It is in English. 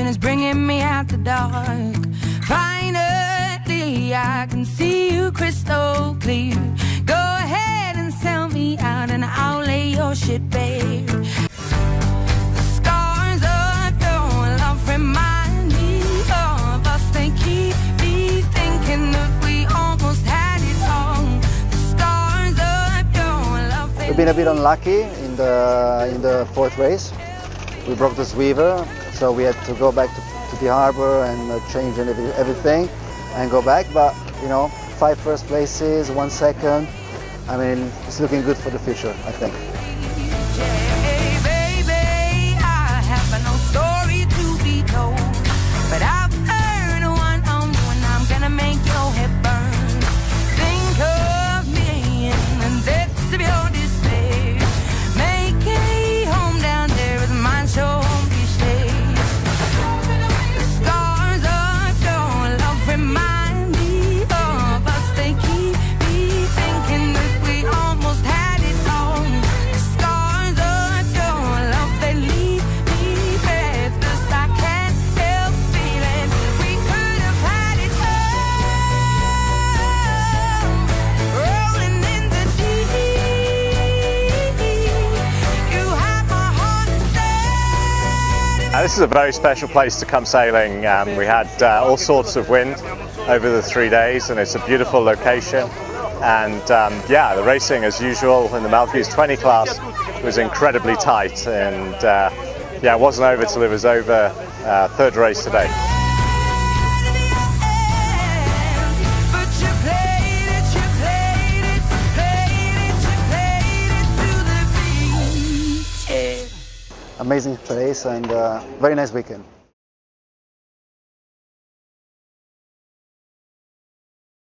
is bringing me out the dark. Finally, I can see you crystal clear. Go ahead and sell me out and I'll lay your shit bare. The scars of your love remind me of us. They keep me thinking that we almost had it all. The scars of your love. We've been a bit unlucky in the fourth race. We broke the sweeper, so we had to go back to the harbor and change everything and go back. But you know, 5 first places, 1 second. I mean, it's looking good for the future, I think. Hey, baby, I have no story to be told, but I've heard one on when I'm gonna make your head burn. Think of me in the depths of your despair. Make a home down there with mine, so won't be stayed. The scars of your love remind me of us. They keep me thinking that we almost had it all. The scars of your love, they leave me breathless. I can't help feeling we could have had it all. Rolling in the deep, you have my heart set. This is a very special place to come sailing. We had all sorts of wind over the 3 days, and it's a beautiful location. And yeah, the racing as usual in the Melges 20 class was incredibly tight, and yeah, it wasn't over till it was over. Third race today. But you played it to the beach. Yeah. Amazing race and very nice weekend.